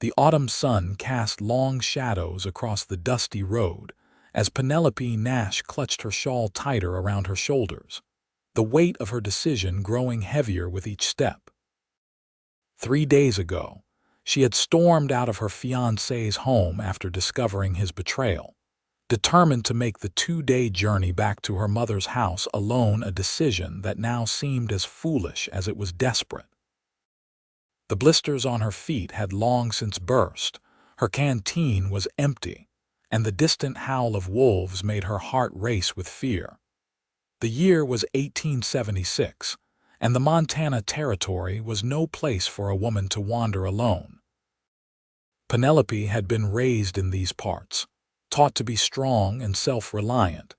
The autumn sun cast long shadows across the dusty road as Penelope Nash clutched her shawl tighter around her shoulders, the weight of her decision growing heavier with each step. 3 days ago, she had stormed out of her fiancé's home after discovering his betrayal, determined to make the 2-day journey back to her mother's house alone, a decision that now seemed as foolish as it was desperate. The blisters on her feet had long since burst, her canteen was empty, and the distant howl of wolves made her heart race with fear. The year was 1876, and the Montana Territory was no place for a woman to wander alone. Penelope had been raised in these parts, taught to be strong and self-reliant,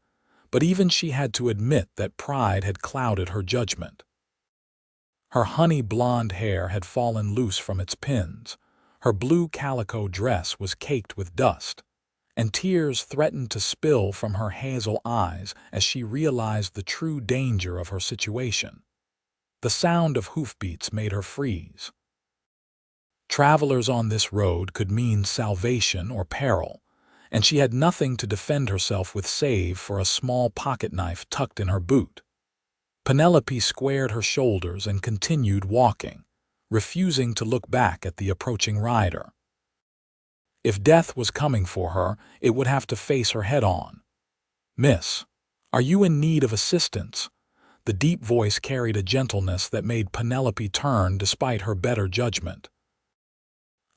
but even she had to admit that pride had clouded her judgment. Her honey blonde hair had fallen loose from its pins, her blue calico dress was caked with dust, and tears threatened to spill from her hazel eyes as she realized the true danger of her situation. The sound of hoofbeats made her freeze. Travelers on this road could mean salvation or peril, and she had nothing to defend herself with save for a small pocket knife tucked in her boot. Penelope squared her shoulders and continued walking, refusing to look back at the approaching rider. If death was coming for her, it would have to face her head-on. "Miss, are you in need of assistance?" The deep voice carried a gentleness that made Penelope turn despite her better judgment.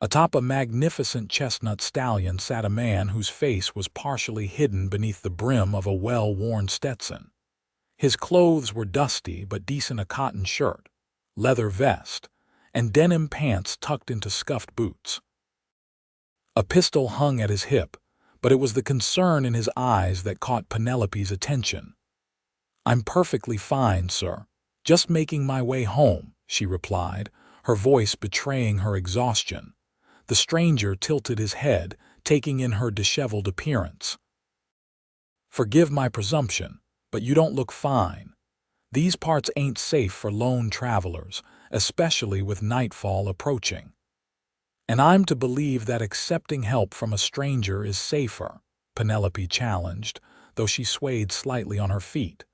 Atop a magnificent chestnut stallion sat a man whose face was partially hidden beneath the brim of a well-worn Stetson. His clothes were dusty but decent, a cotton shirt, leather vest, and denim pants tucked into scuffed boots. A pistol hung at his hip, but it was the concern in his eyes that caught Penelope's attention. "I'm perfectly fine, sir. Just making my way home," she replied, her voice betraying her exhaustion. The stranger tilted his head, taking in her disheveled appearance. "Forgive my presumption, but you don't look fine. These parts ain't safe for lone travelers, especially with nightfall approaching." "And I'm to believe that accepting help from a stranger is safer?" Penelope challenged, though she swayed slightly on her feet.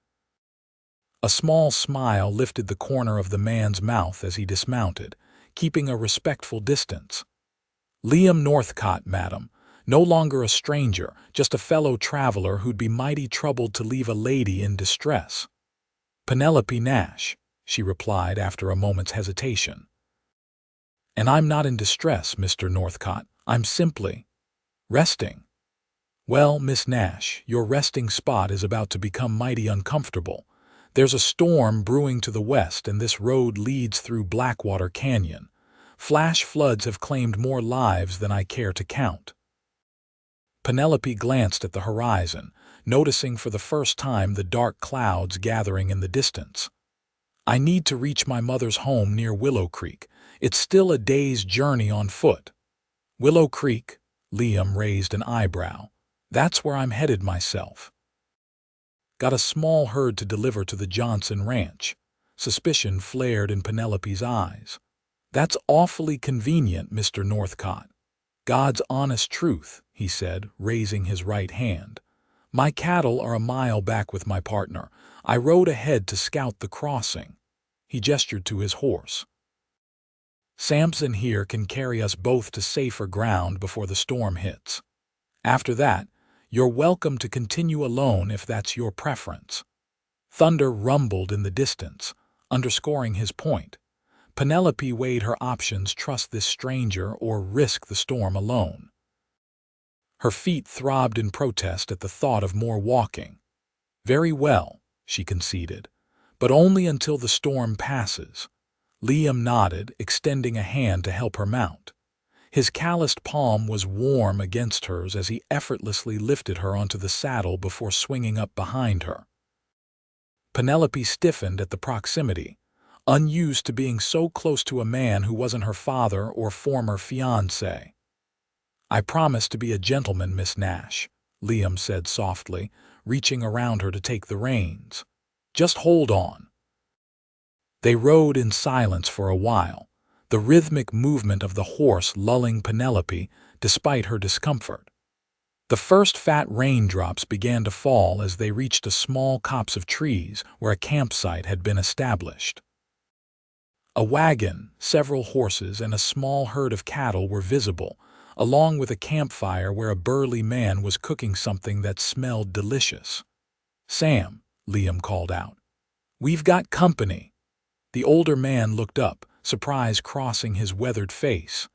A small smile lifted the corner of the man's mouth as he dismounted, keeping a respectful distance. "Liam Northcott, madam. No longer a stranger, just a fellow traveler who'd be mighty troubled to leave a lady in distress." "Penelope Nash," she replied after a moment's hesitation. "And I'm not in distress, Mr. Northcott. I'm simply resting." "Well, Miss Nash, your resting spot is about to become mighty uncomfortable. There's a storm brewing to the west, and this road leads through Blackwater Canyon. Flash floods have claimed more lives than I care to count." Penelope glanced at the horizon, noticing for the first time the dark clouds gathering in the distance. "I need to reach my mother's home near Willow Creek. It's still a day's journey on foot." "Willow Creek?" Liam raised an eyebrow. "That's where I'm headed myself." "Got a small herd to deliver to the Johnson Ranch." Suspicion flared in Penelope's eyes. "That's awfully convenient, Mr. Northcott." "God's honest truth," he said, raising his right hand. "My cattle are a mile back with my partner. I rode ahead to scout the crossing." He gestured to his horse. "Samson here can carry us both to safer ground before the storm hits. After that, you're welcome to continue alone if that's your preference." Thunder rumbled in the distance, underscoring his point. Penelope weighed her options: trust this stranger or risk the storm alone. Her feet throbbed in protest at the thought of more walking. "Very well," she conceded, "but only until the storm passes." Liam nodded, extending a hand to help her mount. His calloused palm was warm against hers as he effortlessly lifted her onto the saddle before swinging up behind her. Penelope stiffened at the proximity, unused to being so close to a man who wasn't her father or former fiancé. "I promise to be a gentleman, Miss Nash," Liam said softly, reaching around her to take the reins. "Just hold on." They rode in silence for a while, the rhythmic movement of the horse lulling Penelope despite her discomfort. The first fat raindrops began to fall as they reached a small copse of trees where a campsite had been established. A wagon, several horses, and a small herd of cattle were visible, along with a campfire where a burly man was cooking something that smelled delicious. "Sam," Liam called out, "we've got company." The older man looked up, surprise crossing his weathered face.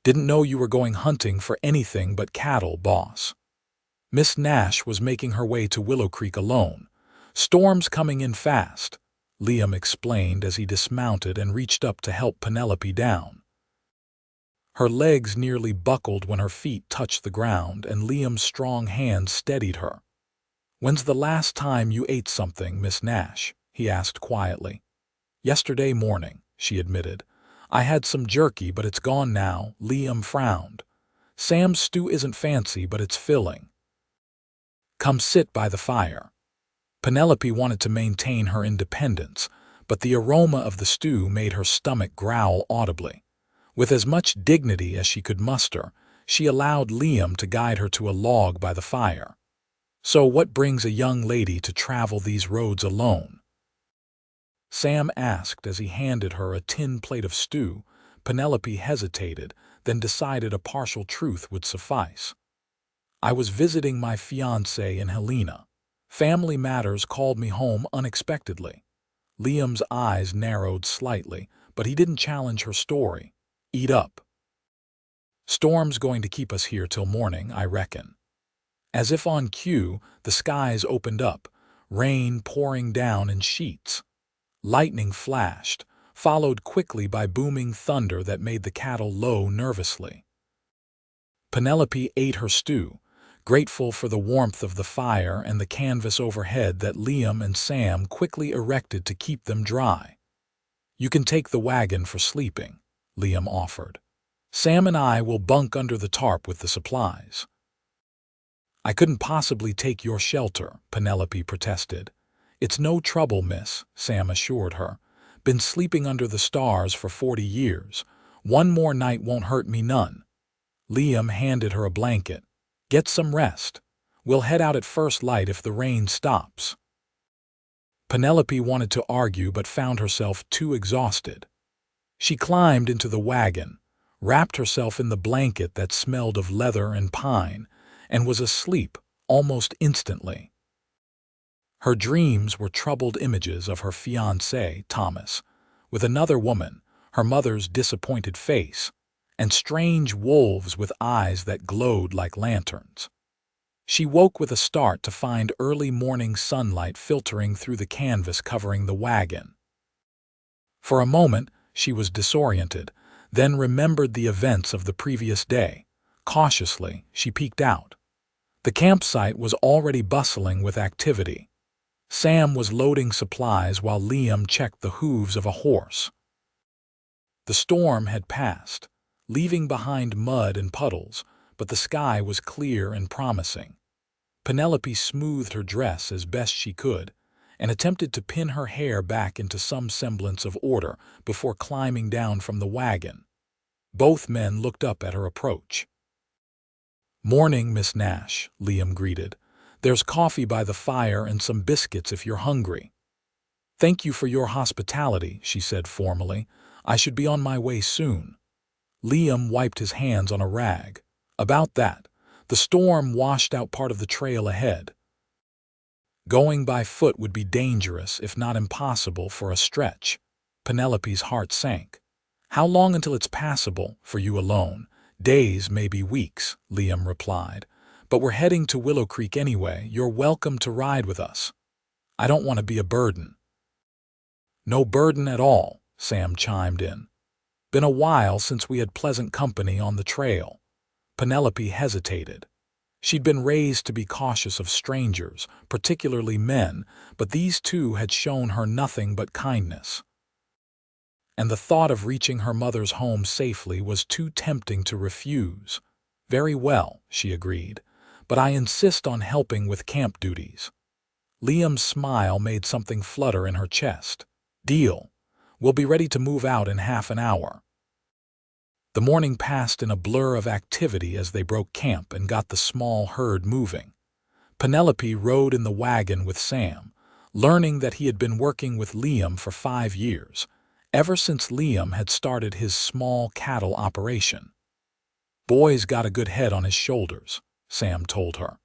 "Didn't know you were going hunting for anything but cattle, boss." Miss Nash was making her way to Willow Creek alone. "Storm's coming in fast," Liam explained as he dismounted and reached up to help Penelope down. Her legs nearly buckled when her feet touched the ground, and Liam's strong hand steadied her. "When's the last time you ate something, Miss Nash?" he asked quietly. "Yesterday morning," she admitted. "I had some jerky, but it's gone now." Liam frowned. "Sam's stew isn't fancy, but it's filling. Come sit by the fire." Penelope wanted to maintain her independence, but the aroma of the stew made her stomach growl audibly. With as much dignity as she could muster, she allowed Liam to guide her to a log by the fire. "So what brings a young lady to travel these roads alone?" Sam asked as he handed her a tin plate of stew. Penelope hesitated, then decided a partial truth would suffice. "I was visiting my fiancé in Helena. Family matters called me home unexpectedly." Liam's eyes narrowed slightly, but he didn't challenge her story. "Eat up. Storm's going to keep us here till morning, I reckon." As if on cue, the skies opened up, rain pouring down in sheets. Lightning flashed, followed quickly by booming thunder that made the cattle low nervously. Penelope ate her stew, grateful for the warmth of the fire and the canvas overhead that Liam and Sam quickly erected to keep them dry. "You can take the wagon for sleeping," Liam offered. "Sam and I will bunk under the tarp with the supplies." "I couldn't possibly take your shelter," Penelope protested. "It's no trouble, miss," Sam assured her. "Been sleeping under the stars for 40 years. One more night won't hurt me none." Liam handed her a blanket. "Get some rest. We'll head out at first light if the rain stops." Penelope wanted to argue but found herself too exhausted. She climbed into the wagon, wrapped herself in the blanket that smelled of leather and pine, and was asleep almost instantly. Her dreams were troubled images of her fiancé, Thomas, with another woman, her mother's disappointed face, and strange wolves with eyes that glowed like lanterns. She woke with a start to find early morning sunlight filtering through the canvas covering the wagon. For a moment, she was disoriented, then remembered the events of the previous day. Cautiously, she peeked out. The campsite was already bustling with activity. Sam was loading supplies while Liam checked the hooves of a horse. The storm had passed, leaving behind mud and puddles, but the sky was clear and promising. Penelope smoothed her dress as best she could and attempted to pin her hair back into some semblance of order before climbing down from the wagon. Both men looked up at her approach. "Morning, Miss Nash," Liam greeted. "There's coffee by the fire and some biscuits if you're hungry." "Thank you for your hospitality," she said formally. "I should be on my way soon." Liam wiped his hands on a rag. "About that, the storm washed out part of the trail ahead. Going by foot would be dangerous, if not impossible, for a stretch." Penelope's heart sank. "How long until it's passable for you alone?" "Days, maybe weeks," Liam replied. "But we're heading to Willow Creek anyway. You're welcome to ride with us. I don't want to be a burden." "No burden at all," Sam chimed in. "Been a while since we had pleasant company on the trail." Penelope hesitated. She'd been raised to be cautious of strangers, particularly men, but these two had shown her nothing but kindness. And the thought of reaching her mother's home safely was too tempting to refuse. "Very well," she agreed, "but I insist on helping with camp duties." Liam's smile made something flutter in her chest. "Deal. We'll be ready to move out in half an hour." The morning passed in a blur of activity as they broke camp and got the small herd moving. Penelope rode in the wagon with Sam, learning that he had been working with Liam for 5 years, ever since Liam had started his small cattle operation. "Boy's got a good head on his shoulders," Sam told her.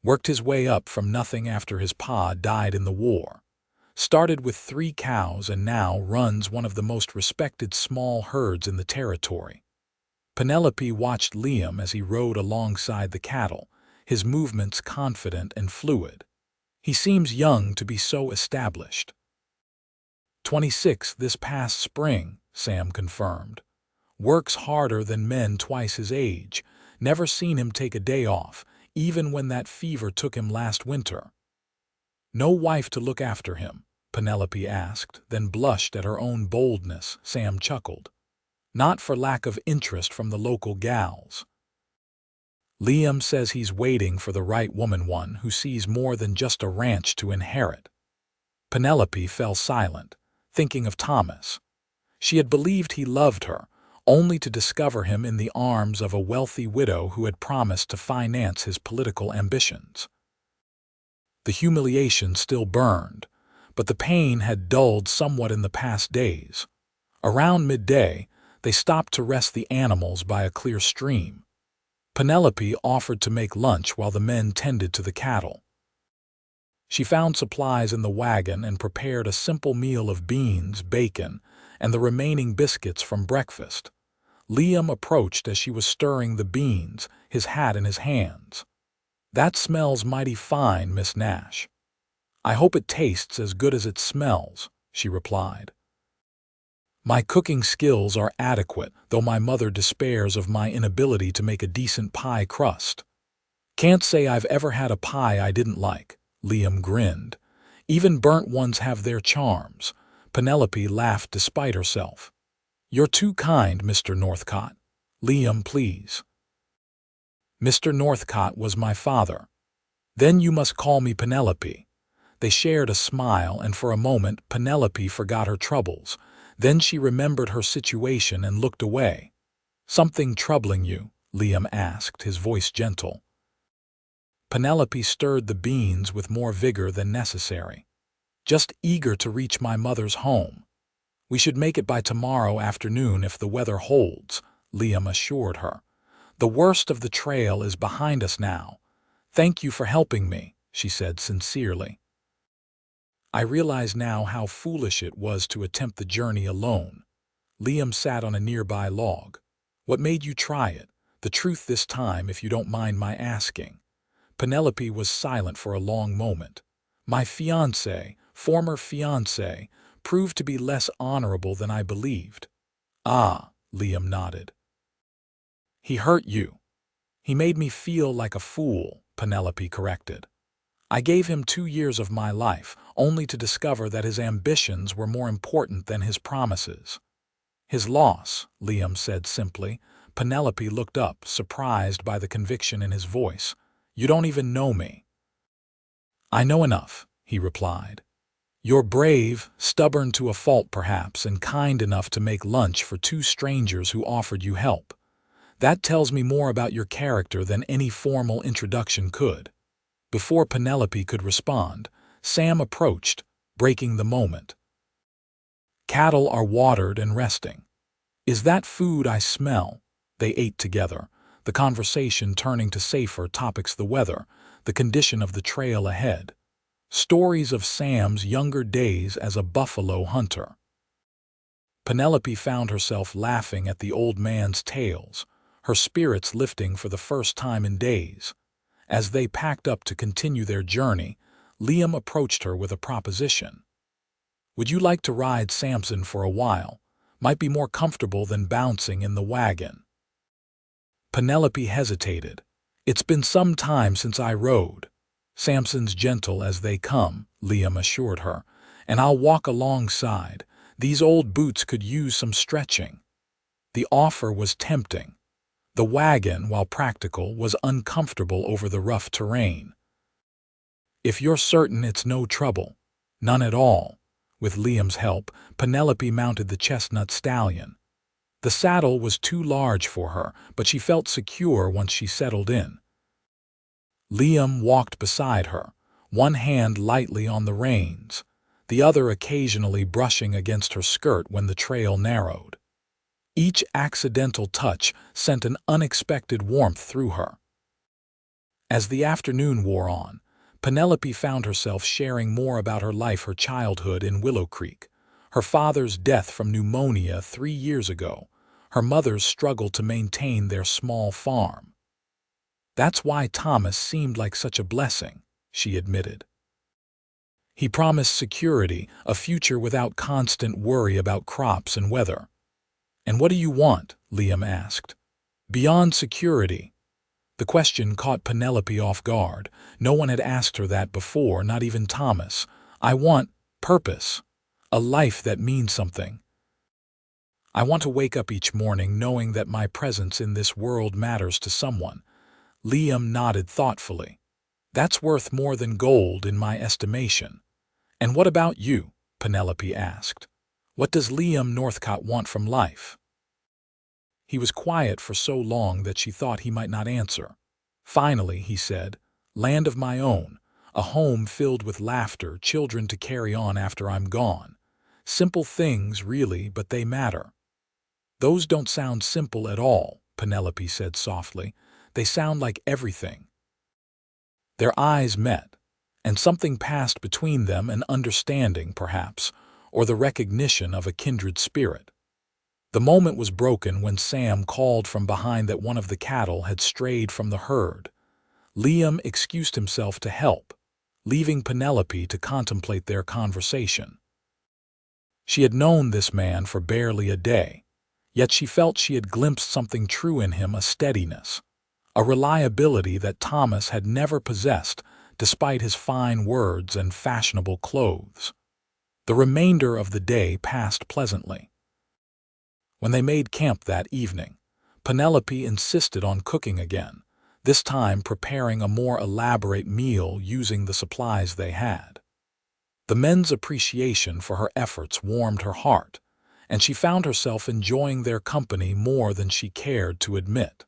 Worked his way up from nothing after his pa died in the war. Started with 3 cows and now runs one of the most respected small herds in the territory. Penelope watched Liam as he rode alongside the cattle, his movements confident and fluid. "He seems young to be so established." 26 this past spring, Sam confirmed. "Works harder than men twice his age. Never seen him take a day off, even when that fever took him last winter." "No wife to look after him?" Penelope asked, then blushed at her own boldness. Sam chuckled. "Not for lack of interest from the local gals. Liam says he's waiting for the right woman, one who sees more than just a ranch to inherit." Penelope fell silent, thinking of Thomas. She had believed he loved her, only to discover him in the arms of a wealthy widow who had promised to finance his political ambitions. The humiliation still burned, but the pain had dulled somewhat in the past days. Around midday, they stopped to rest the animals by a clear stream. Penelope offered to make lunch while the men tended to the cattle. She found supplies in the wagon and prepared a simple meal of beans, bacon, and the remaining biscuits from breakfast. Liam approached as she was stirring the beans, his hat in his hands. "That smells mighty fine, Miss Nash." "I hope it tastes as good as it smells," she replied. "My cooking skills are adequate, though my mother despairs of my inability to make a decent pie crust." "Can't say I've ever had a pie I didn't like," Liam grinned. "Even burnt ones have their charms." Penelope laughed despite herself. "You're too kind, Mr. Northcott." "Liam, please." "Mr. Northcott was my father." "Then you must call me Penelope." They shared a smile, and for a moment Penelope forgot her troubles. Then she remembered her situation and looked away. "Something troubling you?" Liam asked, his voice gentle. Penelope stirred the beans with more vigor than necessary. "Just eager to reach my mother's home. We should make it by tomorrow afternoon if the weather holds," Liam assured her. "The worst of the trail is behind us now. Thank you for helping me," she said sincerely. "I realize now how foolish it was to attempt the journey alone." Liam sat on a nearby log. "What made you try it? The truth this time, if you don't mind my asking." Penelope was silent for a long moment. "My former fiancé, proved to be less honorable than I believed." "Ah," Liam nodded. "He hurt you." "He made me feel like a fool," Penelope corrected. "I gave him 2 years of my life, only to discover that his ambitions were more important than his promises." "His loss," Liam said simply. Penelope looked up, surprised by the conviction in his voice. "You don't even know me." "I know enough," he replied. "You're brave, stubborn to a fault perhaps, and kind enough to make lunch for 2 strangers who offered you help. That tells me more about your character than any formal introduction could." Before Penelope could respond, Sam approached, breaking the moment. "Cattle are watered and resting. Is that food I smell?" They ate together, the conversation turning to safer topics: the weather, the condition of the trail ahead, stories of Sam's younger days as a buffalo hunter. Penelope found herself laughing at the old man's tales, her spirits lifting for the first time in days. As they packed up to continue their journey, Liam approached her with a proposition. "Would you like to ride Samson for a while? Might be more comfortable than bouncing in the wagon." Penelope hesitated. "It's been some time since I rode." "Samson's gentle as they come," Liam assured her, "and I'll walk alongside. These old boots could use some stretching." The offer was tempting. The wagon, while practical, was uncomfortable over the rough terrain. "If you're certain it's no trouble." "None at all. With Liam's help, Penelope mounted the chestnut stallion. The saddle was too large for her, but she felt secure once she settled in. Liam walked beside her, one hand lightly on the reins, the other occasionally brushing against her skirt when the trail narrowed. Each accidental touch sent an unexpected warmth through her. As the afternoon wore on, Penelope found herself sharing more about her childhood in Willow Creek, her father's death from pneumonia 3 years ago, her mother's struggle to maintain their small farm. "That's why Thomas seemed like such a blessing," she admitted. "He promised security, a future without constant worry about crops and weather." "And what do you want?" Liam asked. "Beyond security." The question caught Penelope off guard. No one had asked her that before, not even Thomas. "I want purpose, a life that means something. I want to wake up each morning knowing that my presence in this world matters to someone." Liam nodded thoughtfully. "That's worth more than gold in my estimation." "And what about you?" Penelope asked. "What does Liam Northcott want from life?" He was quiet for so long that she thought he might not answer. Finally, he said, "Land of my own, a home filled with laughter, children to carry on after I'm gone. Simple things, really, but they matter." "Those don't sound simple at all," Penelope said softly. "They sound like everything." Their eyes met, and something passed between them, an understanding, perhaps, or the recognition of a kindred spirit. The moment was broken when Sam called from behind that one of the cattle had strayed from the herd. Liam excused himself to help, leaving Penelope to contemplate their conversation. She had known this man for barely a day, yet she felt she had glimpsed something true in him, a steadiness, a reliability that Thomas had never possessed despite his fine words and fashionable clothes. The remainder of the day passed pleasantly. When they made camp that evening, Penelope insisted on cooking again, this time preparing a more elaborate meal using the supplies they had. The men's appreciation for her efforts warmed her heart, and she found herself enjoying their company more than she cared to admit.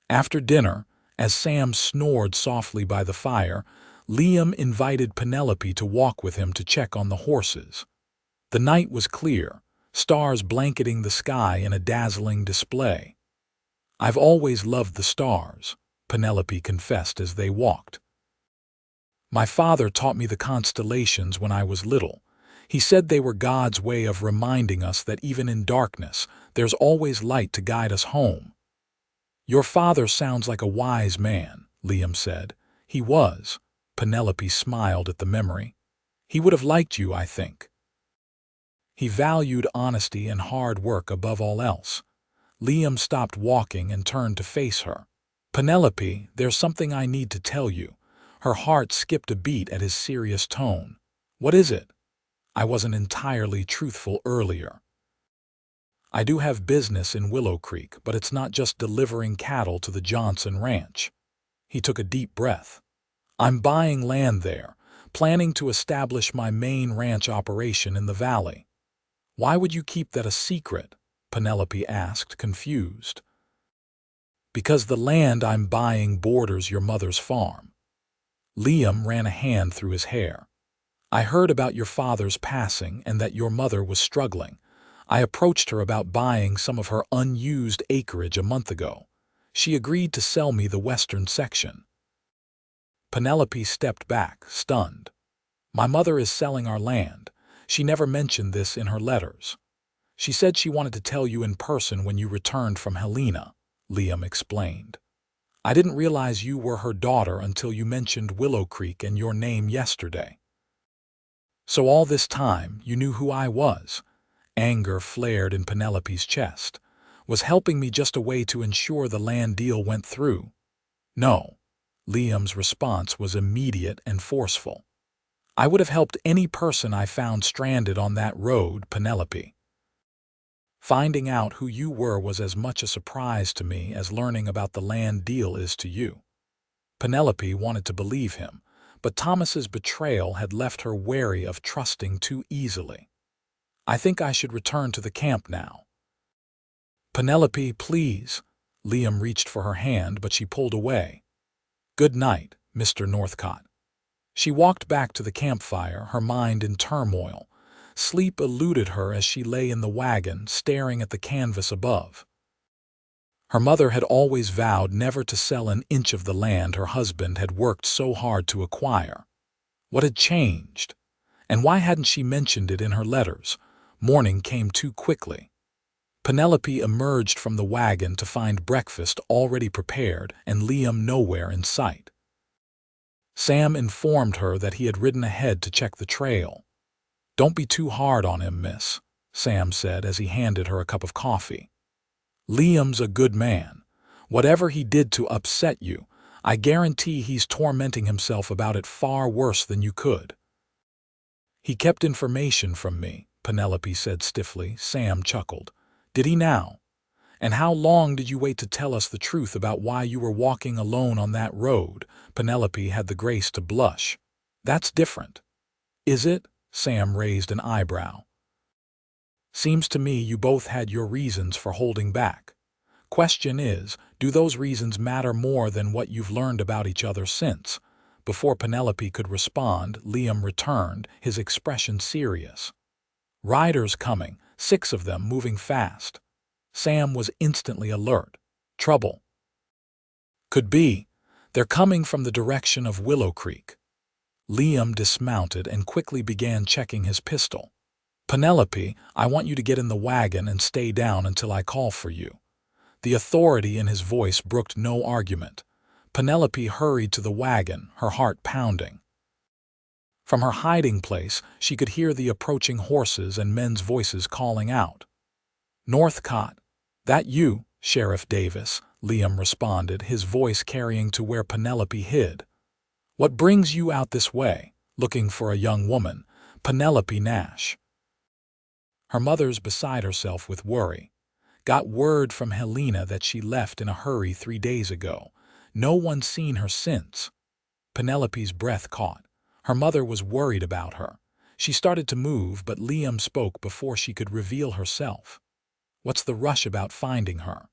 After dinner, as Sam snored softly by the fire, Liam invited Penelope to walk with him to check on the horses. The night was clear, stars blanketing the sky in a dazzling display. "I've always loved the stars," Penelope confessed as they walked. "My father taught me the constellations when I was little. He said they were God's way of reminding us that even in darkness, there's always light to guide us home." "Your father sounds like a wise man," Liam said. "He was." Penelope smiled at the memory. "He would have liked you, I think. He valued honesty and hard work above all else." Liam stopped walking and turned to face her. "Penelope, there's something I need to tell you." Her heart skipped a beat at his serious tone. "What is it?" "I wasn't entirely truthful earlier. I do have business in Willow Creek, but it's not just delivering cattle to the Johnson Ranch." He took a deep breath. "I'm buying land there, planning to establish my main ranch operation in the valley." "Why would you keep that a secret?" Penelope asked, confused. "Because the land I'm buying borders your mother's farm." Liam ran a hand through his hair. "I heard about your father's passing and that your mother was struggling. I approached her about buying some of her unused acreage a month ago. She agreed to sell me the western section." Penelope stepped back, stunned. "My mother is selling our land. She never mentioned this in her letters. She said she wanted to tell you in person when you returned from Helena," Liam explained. "I didn't realize you were her daughter until you mentioned Willow Creek and your name yesterday." "So all this time you knew who I was?" Anger flared in Penelope's chest. "Was helping me just a way to ensure the land deal went through?" "No." Liam's response was immediate and forceful. "I would have helped any person I found stranded on that road, Penelope. Finding out who you were was as much a surprise to me as learning about the land deal is to you." Penelope wanted to believe him, but Thomas's betrayal had left her wary of trusting too easily. "I think I should return to the camp now." "Penelope, please." Liam reached for her hand, but she pulled away. "Good night, Mr. Northcott." She walked back to the campfire, her mind in turmoil. Sleep eluded her as she lay in the wagon, staring at the canvas above. Her mother had always vowed never to sell an inch of the land her husband had worked so hard to acquire. What had changed? And why hadn't she mentioned it in her letters? Morning came too quickly. Penelope emerged from the wagon to find breakfast already prepared and Liam nowhere in sight. Sam informed her that he had ridden ahead to check the trail. "Don't be too hard on him, miss," Sam said as he handed her a cup of coffee. "Liam's a good man. Whatever he did to upset you, I guarantee he's tormenting himself about it far worse than you could." "He kept information from me," Penelope said stiffly. Sam chuckled. "Did he now? And how long did you wait to tell us the truth about why you were walking alone on that road?" Penelope had the grace to blush. "That's different." "Is it?" Sam raised an eyebrow. "Seems to me you both had your reasons for holding back. Question is, do those reasons matter more than what you've learned about each other since?" Before Penelope could respond, Liam returned, his expression serious. "Riders coming, 6 of them moving fast." Sam was instantly alert. "Trouble?" "Could be. They're coming from the direction of Willow Creek." Liam dismounted and quickly began checking his pistol. "Penelope, I want you to get in the wagon and stay down until I call for you." The authority in his voice brooked no argument. Penelope hurried to the wagon, her heart pounding. From her hiding place, she could hear the approaching horses and men's voices calling out. "Northcott, that you, Sheriff Davis?" Liam responded, his voice carrying to where Penelope hid. "What brings you out this way, looking for a young woman, Penelope Nash?" Her mother's beside herself with worry. "Got word from Helena that she left in a hurry 3 days ago. No one's seen her since." Penelope's breath caught. Her mother was worried about her. She started to move, but Liam spoke before she could reveal herself. "What's the rush about finding her?"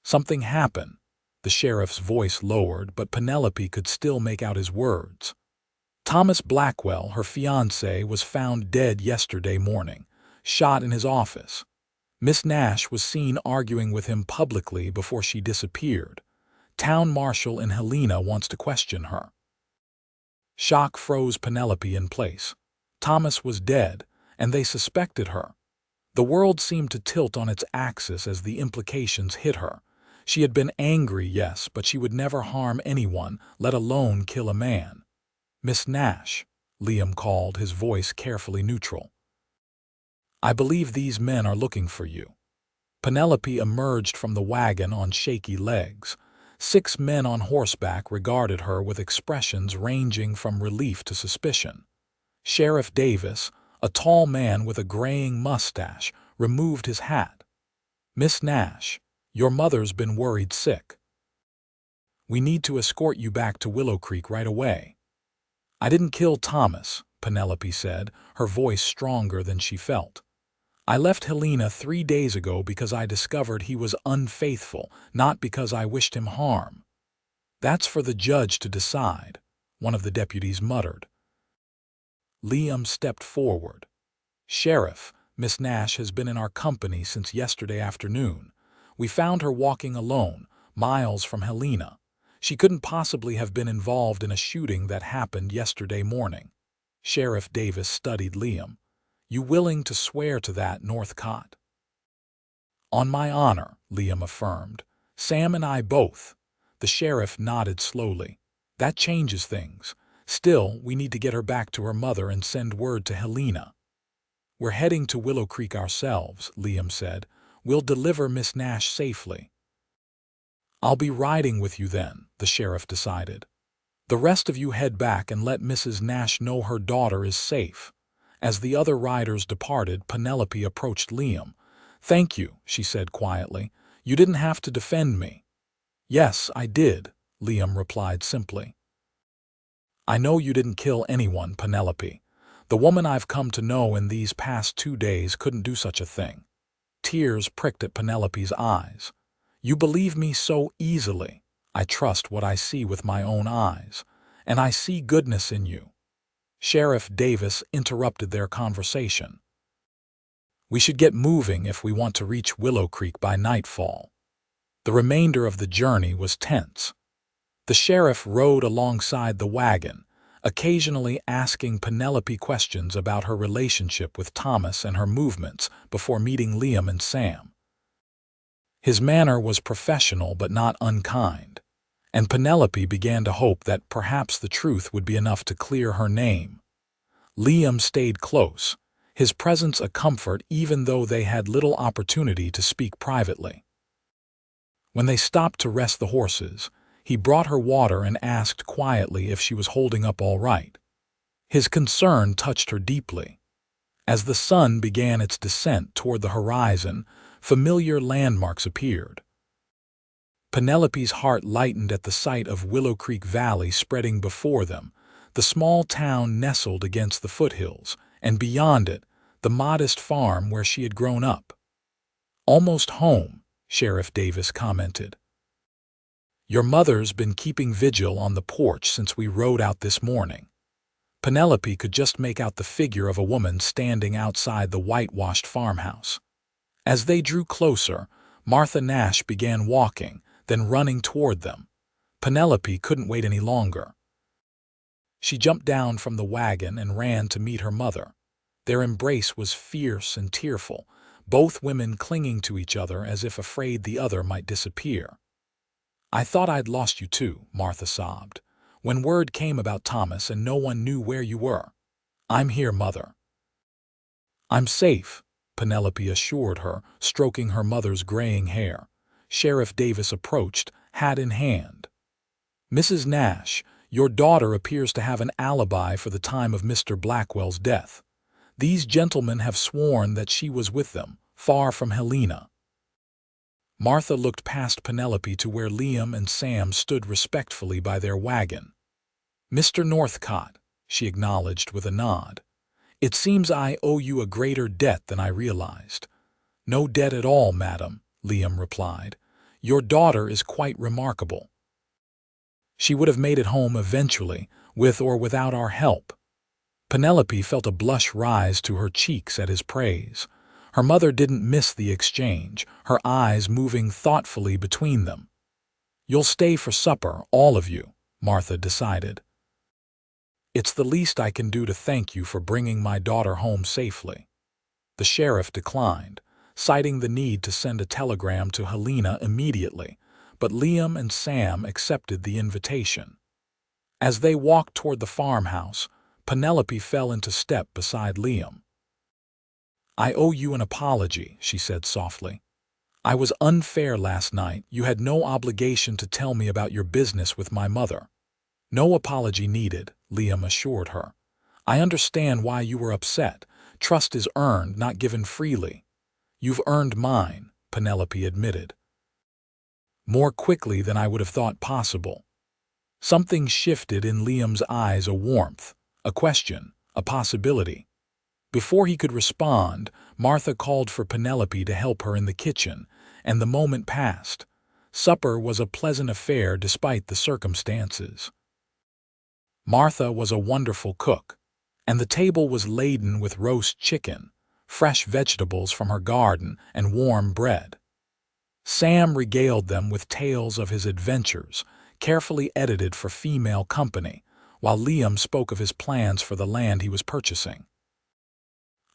"Something happened." The sheriff's voice lowered, but Penelope could still make out his words. "Thomas Blackwell, her fiancé, was found dead yesterday morning, shot in his office. Miss Nash was seen arguing with him publicly before she disappeared. Town marshal in Helena wants to question her." Shock froze Penelope in place. Thomas was dead, and they suspected her. The world seemed to tilt on its axis as the implications hit her. She had been angry, yes, but she would never harm anyone, let alone kill a man. "Miss Nash," Liam called, his voice carefully neutral. "I believe these men are looking for you." Penelope emerged from the wagon on shaky legs. 6 men on horseback regarded her with expressions ranging from relief to suspicion. Sheriff Davis, a tall man with a graying mustache, removed his hat. "Miss Nash, your mother's been worried sick. We need to escort you back to Willow Creek right away." "I didn't kill Thomas," Penelope said, her voice stronger than she felt. "I left Helena 3 days ago because I discovered he was unfaithful, not because I wished him harm." "That's for the judge to decide," one of the deputies muttered. Liam stepped forward. "Sheriff, Miss Nash has been in our company since yesterday afternoon. We found her walking alone, miles from Helena. She couldn't possibly have been involved in a shooting that happened yesterday morning." Sheriff Davis studied Liam. "You willing to swear to that, Northcott?" "On my honor," Liam affirmed. "Sam and I both." The sheriff nodded slowly. "That changes things. Still, we need to get her back to her mother and send word to Helena." "We're heading to Willow Creek ourselves," Liam said. "We'll deliver Miss Nash safely." "I'll be riding with you then," the sheriff decided. "The rest of you head back and let Mrs. Nash know her daughter is safe." As the other riders departed, Penelope approached Liam. "Thank you," she said quietly. "You didn't have to defend me." "Yes, I did," Liam replied simply. I know you didn't kill anyone, Penelope. The woman I've come to know in these past 2 days couldn't do such a thing. Tears pricked at Penelope's eyes. You believe me so easily. I trust what I see with my own eyes, and I see goodness in you. Sheriff Davis interrupted their conversation. We should get moving if we want to reach Willow Creek by nightfall. The remainder of the journey was tense. The sheriff rode alongside the wagon, occasionally asking Penelope questions about her relationship with Thomas and her movements before meeting Liam and Sam. His manner was professional but not unkind, and Penelope began to hope that perhaps the truth would be enough to clear her name. Liam stayed close, his presence a comfort even though they had little opportunity to speak privately. When they stopped to rest the horses, he brought her water and asked quietly if she was holding up all right. His concern touched her deeply. As the sun began its descent toward the horizon, familiar landmarks appeared. Penelope's heart lightened at the sight of Willow Creek Valley spreading before them, the small town nestled against the foothills, and beyond it, the modest farm where she had grown up. Almost home, Sheriff Davis commented. Your mother's been keeping vigil on the porch since we rode out this morning. Penelope could just make out the figure of a woman standing outside the whitewashed farmhouse. As they drew closer, Martha Nash began walking, then running toward them. Penelope couldn't wait any longer. She jumped down from the wagon and ran to meet her mother. Their embrace was fierce and tearful, both women clinging to each other as if afraid the other might disappear. I thought I'd lost you too, Martha sobbed, when word came about Thomas and no one knew where you were. I'm here, Mother. I'm safe, Penelope assured her, stroking her mother's graying hair. Sheriff Davis approached, hat in hand. Mrs. Nash, your daughter appears to have an alibi for the time of Mr. Blackwell's death. These gentlemen have sworn that she was with them, far from Helena. Martha looked past Penelope to where Liam and Sam stood respectfully by their wagon. Mr. Northcott, she acknowledged with a nod. It seems I owe you a greater debt than I realized. No debt at all, madam, Liam replied. Your daughter is quite remarkable. She would have made it home eventually, with or without our help. Penelope felt a blush rise to her cheeks at his praise. Her mother didn't miss the exchange, her eyes moving thoughtfully between them. You'll stay for supper, all of you, Martha decided. It's the least I can do to thank you for bringing my daughter home safely. The sheriff declined, citing the need to send a telegram to Helena immediately, but Liam and Sam accepted the invitation. As they walked toward the farmhouse, Penelope fell into step beside Liam. I owe you an apology, she said softly. I was unfair last night. You had no obligation to tell me about your business with my mother. No apology needed, Liam assured her. I understand why you were upset. Trust is earned, not given freely. You've earned mine, Penelope admitted. More quickly than I would have thought possible. Something shifted in Liam's eyes, a warmth, a question, a possibility. Before he could respond, Martha called for Penelope to help her in the kitchen, and the moment passed. Supper was a pleasant affair despite the circumstances. Martha was a wonderful cook, and the table was laden with roast chicken, fresh vegetables from her garden, and warm bread. Sam regaled them with tales of his adventures, carefully edited for female company, while Liam spoke of his plans for the land he was purchasing.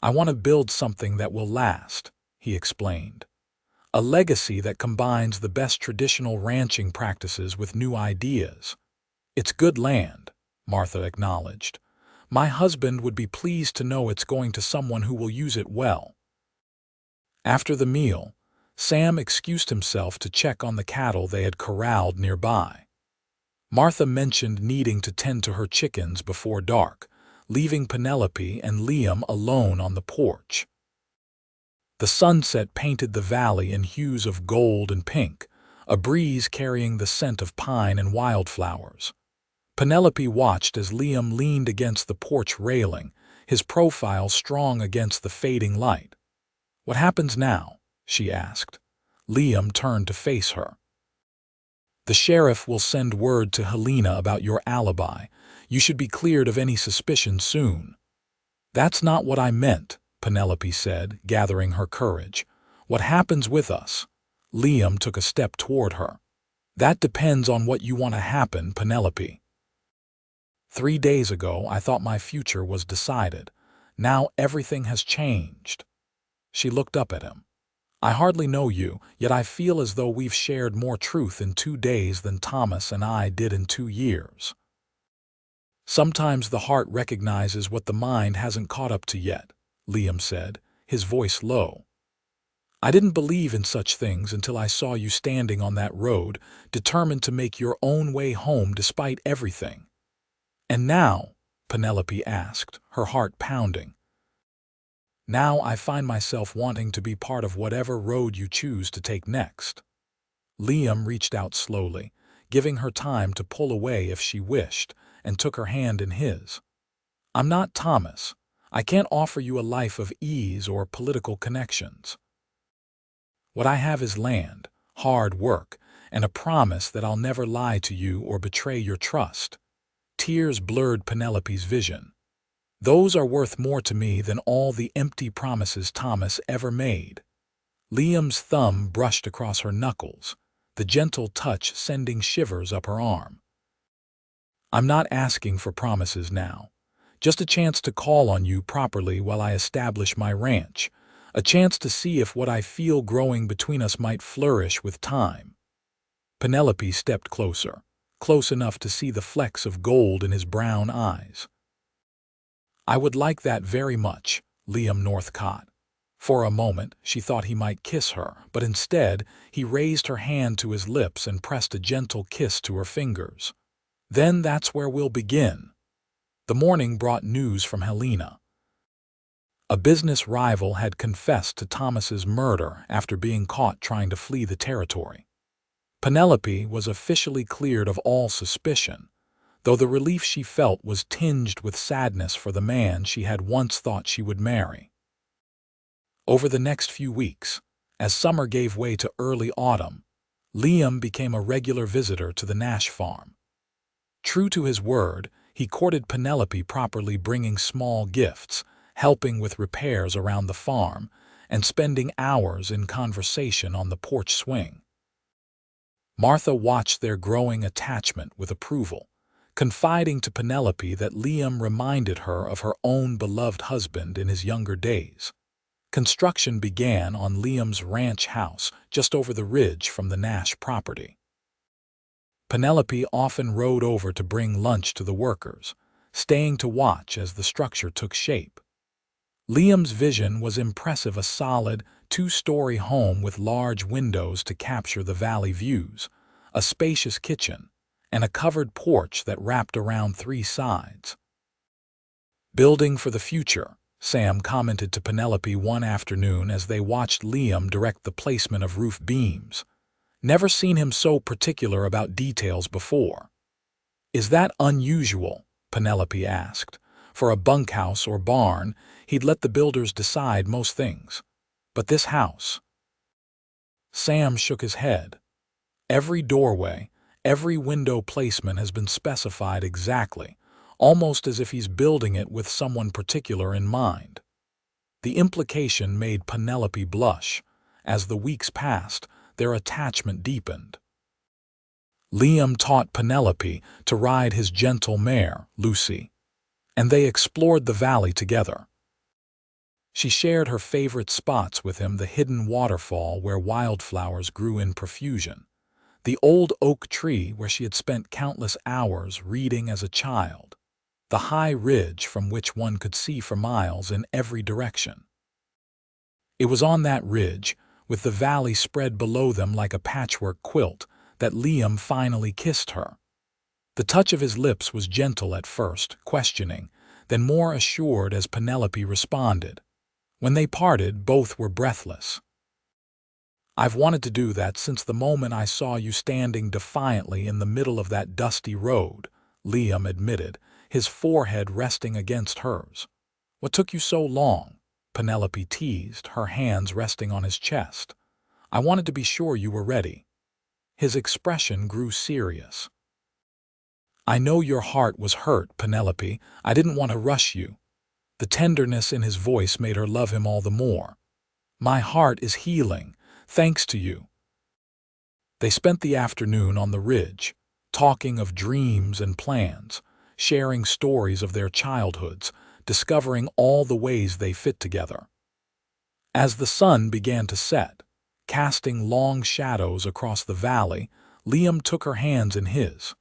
I want to build something that will last, he explained. A legacy that combines the best traditional ranching practices with new ideas. It's good land, Martha acknowledged. My husband would be pleased to know it's going to someone who will use it well. After the meal, Sam excused himself to check on the cattle they had corralled nearby. Martha mentioned needing to tend to her chickens before dark, leaving Penelope and Liam alone on the porch. The sunset painted the valley in hues of gold and pink, a breeze carrying the scent of pine and wildflowers. Penelope watched as Liam leaned against the porch railing, his profile strong against the fading light. "What happens now?" she asked. Liam turned to face her. "The sheriff will send word to Helena about your alibi. You should be cleared of any suspicion soon." "That's not what I meant," Penelope said, gathering her courage. "What happens with us?" Liam took a step toward her. "That depends on what you want to happen, Penelope." 3 days ago, I thought my future was decided. Now everything has changed. She looked up at him. "I hardly know you, yet I feel as though we've shared more truth in 2 days than Thomas and I did in 2 years. Sometimes the heart recognizes what the mind hasn't caught up to yet," Liam said, his voice low. "I didn't believe in such things until I saw you standing on that road, determined to make your own way home despite everything." "And now?" Penelope asked, her heart pounding. "Now I find myself wanting to be part of whatever road you choose to take next." Liam reached out slowly, giving her time to pull away if she wished, and took her hand in his. "I'm not Thomas. I can't offer you a life of ease or political connections. What I have is land, hard work, and a promise that I'll never lie to you or betray your trust." Tears blurred Penelope's vision. "Those are worth more to me than all the empty promises Thomas ever made." Liam's thumb brushed across her knuckles, the gentle touch sending shivers up her arm. "I'm not asking for promises now. Just a chance to call on you properly while I establish my ranch. A chance to see if what I feel growing between us might flourish with time." Penelope stepped closer, close enough to see the flecks of gold in his brown eyes. "I would like that very much, Liam Northcott." For a moment, she thought he might kiss her, but instead, he raised her hand to his lips and pressed a gentle kiss to her fingers. "Then that's where we'll begin." The morning brought news from Helena. A business rival had confessed to Thomas's murder after being caught trying to flee the territory. Penelope was officially cleared of all suspicion, though the relief she felt was tinged with sadness for the man she had once thought she would marry. Over the next few weeks, as summer gave way to early autumn, Liam became a regular visitor to the Nash farm. True to his word, he courted Penelope properly, bringing small gifts, helping with repairs around the farm, and spending hours in conversation on the porch swing. Martha watched their growing attachment with approval, confiding to Penelope that Liam reminded her of her own beloved husband in his younger days. Construction began on Liam's ranch house just over the ridge from the Nash property. Penelope often rode over to bring lunch to the workers, staying to watch as the structure took shape. Liam's vision was impressive: a solid, 2-story home with large windows to capture the valley views, a spacious kitchen, and a covered porch that wrapped around 3 sides. "Building for the future," Sam commented to Penelope one afternoon as they watched Liam direct the placement of roof beams. "Never seen him so particular about details before." "Is that unusual?" Penelope asked. "For a bunkhouse or barn, he'd let the builders decide most things. But this house—" Sam shook his head. "Every doorway, every window placement has been specified exactly, almost as if he's building it with someone particular in mind." The implication made Penelope blush. As the weeks passed, their attachment deepened. Liam taught Penelope to ride his gentle mare, Lucy, and they explored the valley together. She shared her favorite spots with him: the hidden waterfall where wildflowers grew in profusion, the old oak tree where she had spent countless hours reading as a child, the high ridge from which one could see for miles in every direction. It was on that ridge, with the valley spread below them like a patchwork quilt, that Liam finally kissed her. The touch of his lips was gentle at first, questioning, then more assured as Penelope responded. When they parted, both were breathless. "I've wanted to do that since the moment I saw you standing defiantly in the middle of that dusty road," Liam admitted, his forehead resting against hers. "What took you so long?" Penelope teased, her hands resting on his chest. "I wanted to be sure you were ready." His expression grew serious. "I know your heart was hurt, Penelope. I didn't want to rush you." The tenderness in his voice made her love him all the more. "My heart is healing, thanks to you." They spent the afternoon on the ridge, talking of dreams and plans, sharing stories of their childhoods, discovering all the ways they fit together. As the sun began to set, casting long shadows across the valley, Liam took her hands in his.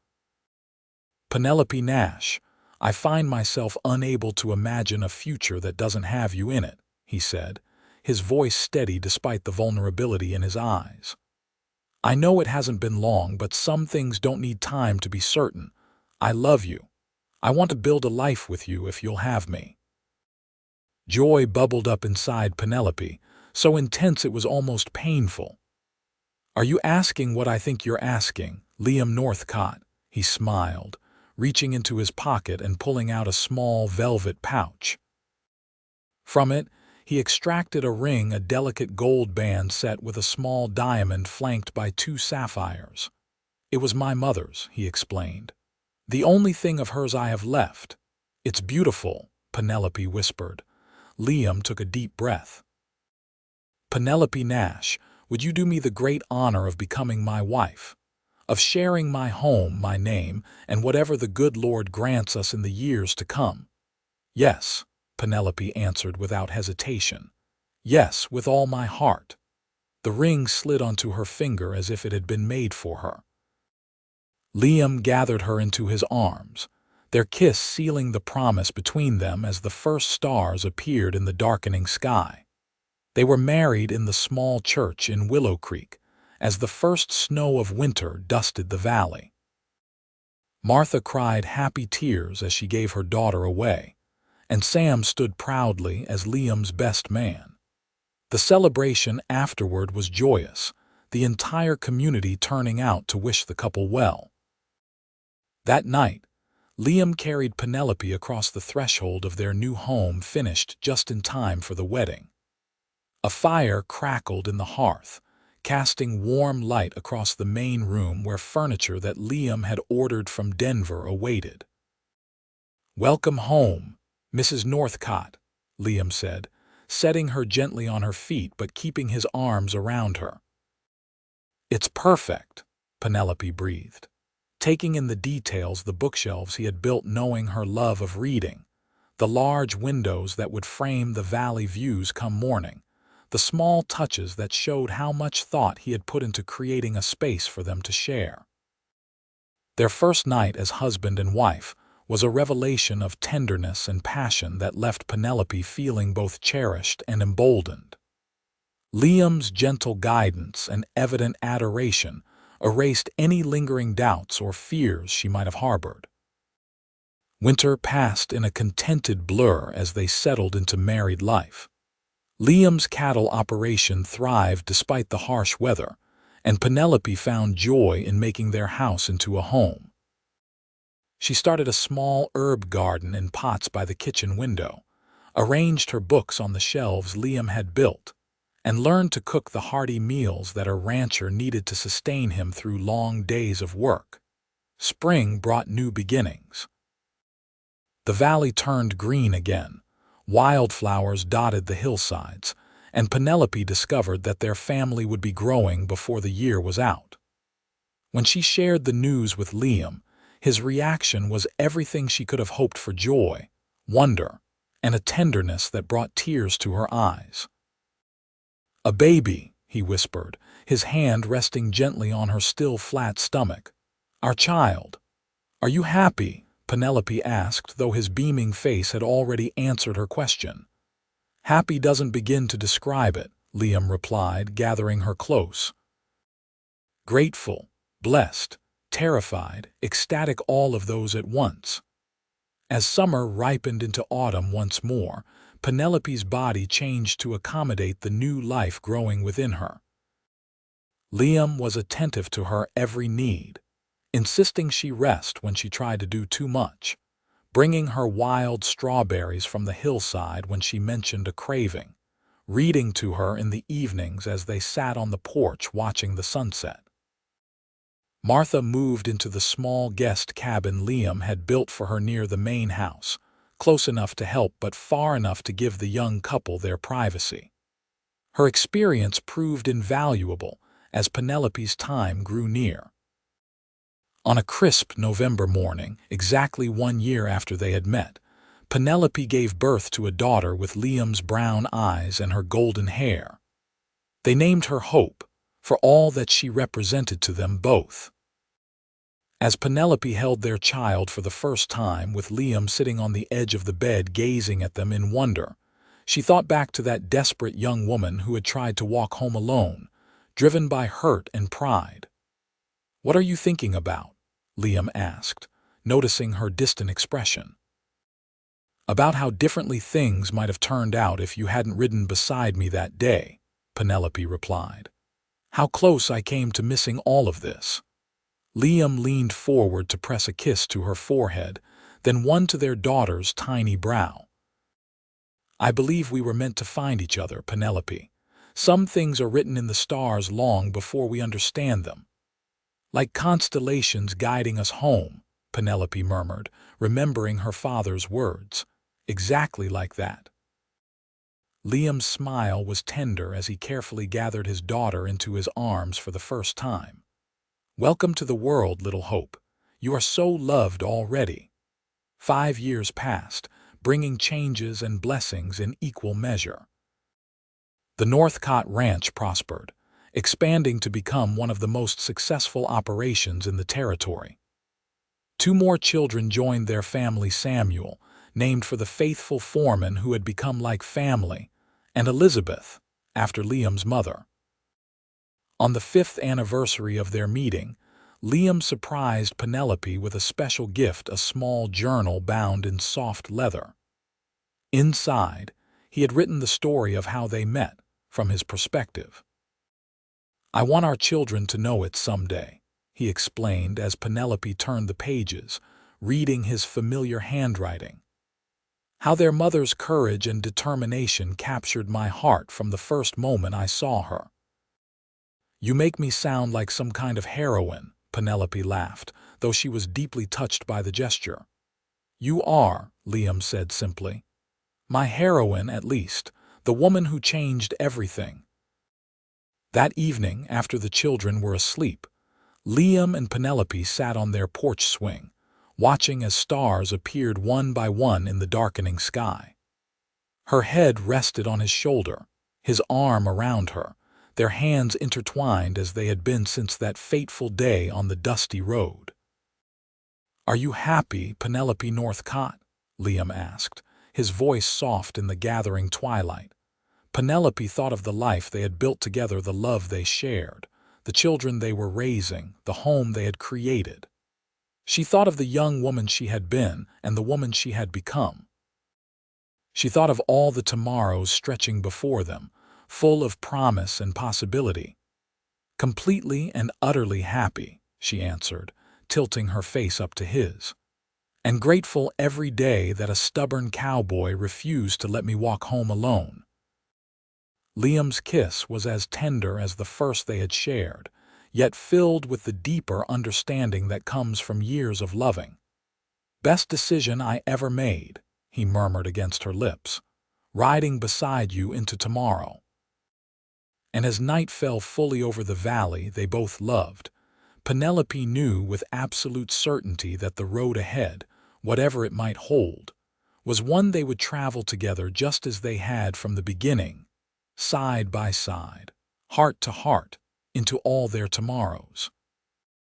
"Penelope Nash, I find myself unable to imagine a future that doesn't have you in it," he said, his voice steady despite the vulnerability in his eyes. "I know it hasn't been long, but some things don't need time to be certain. I love you. I want to build a life with you if you'll have me." Joy bubbled up inside Penelope, so intense it was almost painful. "Are you asking what I think you're asking, Liam Northcott?" He smiled, reaching into his pocket and pulling out a small velvet pouch. From it, he extracted a ring, a delicate gold band set with a small diamond flanked by 2 sapphires. "It was my mother's," he explained. "The only thing of hers I have left." "It's beautiful," Penelope whispered. Liam took a deep breath. "Penelope Nash, would you do me the great honor of becoming my wife? Of sharing my home, my name, and whatever the good Lord grants us in the years to come?" "Yes," Penelope answered without hesitation. "Yes, with all my heart." The ring slid onto her finger as if it had been made for her. Liam gathered her into his arms, their kiss sealing the promise between them as the first stars appeared in the darkening sky. They were married in the small church in Willow Creek, as the first snow of winter dusted the valley. Martha cried happy tears as she gave her daughter away, and Sam stood proudly as Liam's best man. The celebration afterward was joyous, the entire community turning out to wish the couple well. That night, Liam carried Penelope across the threshold of their new home, finished just in time for the wedding. A fire crackled in the hearth, casting warm light across the main room where furniture that Liam had ordered from Denver awaited. "Welcome home, Mrs. Northcott," Liam said, setting her gently on her feet but keeping his arms around her. "It's perfect," Penelope breathed, taking in the details, the bookshelves he had built knowing her love of reading, the large windows that would frame the valley views come morning, the small touches that showed how much thought he had put into creating a space for them to share. Their first night as husband and wife was a revelation of tenderness and passion that left Penelope feeling both cherished and emboldened. Liam's gentle guidance and evident adoration erased any lingering doubts or fears she might have harbored. Winter passed in a contented blur as they settled into married life. Liam's cattle operation thrived despite the harsh weather, and Penelope found joy in making their house into a home. She started a small herb garden in pots by the kitchen window, arranged her books on the shelves Liam had built, and learned to cook the hearty meals that a rancher needed to sustain him through long days of work. Spring brought new beginnings. The valley turned green again. Wildflowers dotted the hillsides, and Penelope discovered that their family would be growing before the year was out. When she shared the news with Liam, his reaction was everything she could have hoped for: joy, wonder, and a tenderness that brought tears to her eyes. "A baby," he whispered, his hand resting gently on her still flat stomach. "Our child. Are you happy?" Penelope asked, though his beaming face had already answered her question. "Happy doesn't begin to describe it," Liam replied, gathering her close. "Grateful, blessed, terrified, ecstatic, all of those at once." As summer ripened into autumn once more, Penelope's body changed to accommodate the new life growing within her. Liam was attentive to her every need, insisting she rest when she tried to do too much, bringing her wild strawberries from the hillside when she mentioned a craving, reading to her in the evenings as they sat on the porch watching the sunset. Martha moved into the small guest cabin Liam had built for her near the main house, close enough to help but far enough to give the young couple their privacy. Her experience proved invaluable as Penelope's time grew near. On a crisp November morning, exactly 1 year after they had met, Penelope gave birth to a daughter with Liam's brown eyes and her golden hair. They named her Hope, for all that she represented to them both. As Penelope held their child for the first time with Liam sitting on the edge of the bed gazing at them in wonder, she thought back to that desperate young woman who had tried to walk home alone, driven by hurt and pride. "What are you thinking about?" Liam asked, noticing her distant expression. "About how differently things might have turned out if you hadn't ridden beside me that day," Penelope replied. "How close I came to missing all of this." Liam leaned forward to press a kiss to her forehead, then one to their daughter's tiny brow. "I believe we were meant to find each other, Penelope. Some things are written in the stars long before we understand them." "Like constellations guiding us home," Penelope murmured, remembering her father's words. "Exactly like that." Liam's smile was tender as he carefully gathered his daughter into his arms for the first time. "Welcome to the world, little Hope. You are so loved already." 5 years passed, bringing changes and blessings in equal measure. The Northcott Ranch prospered, expanding to become one of the most successful operations in the territory. 2 more children joined their family: Samuel, named for the faithful foreman who had become like family, and Elizabeth, after Liam's mother. On the 5th anniversary of their meeting, Liam surprised Penelope with a special gift: a small journal bound in soft leather. Inside, he had written the story of how they met, from his perspective. "I want our children to know it someday," he explained as Penelope turned the pages, reading his familiar handwriting. "How their mother's courage and determination captured my heart from the first moment I saw her." "You make me sound like some kind of heroine," Penelope laughed, though she was deeply touched by the gesture. "You are," Liam said simply. "My heroine, at least, the woman who changed everything." That evening, after the children were asleep, Liam and Penelope sat on their porch swing, watching as stars appeared one by one in the darkening sky. Her head rested on his shoulder, his arm around her, their hands intertwined as they had been since that fateful day on the dusty road. "Are you happy, Penelope Northcott?" Liam asked, his voice soft in the gathering twilight. Penelope thought of the life they had built together, the love they shared, the children they were raising, the home they had created. She thought of the young woman she had been and the woman she had become. She thought of all the tomorrows stretching before them, full of promise and possibility. "Completely and utterly happy," she answered, tilting her face up to his. "And grateful every day that a stubborn cowboy refused to let me walk home alone." Liam's kiss was as tender as the first they had shared, yet filled with the deeper understanding that comes from years of loving. "Best decision I ever made," he murmured against her lips, "riding beside you into tomorrow." And as night fell fully over the valley they both loved, Penelope knew with absolute certainty that the road ahead, whatever it might hold, was one they would travel together just as they had from the beginning, side by side, heart to heart, into all their tomorrows.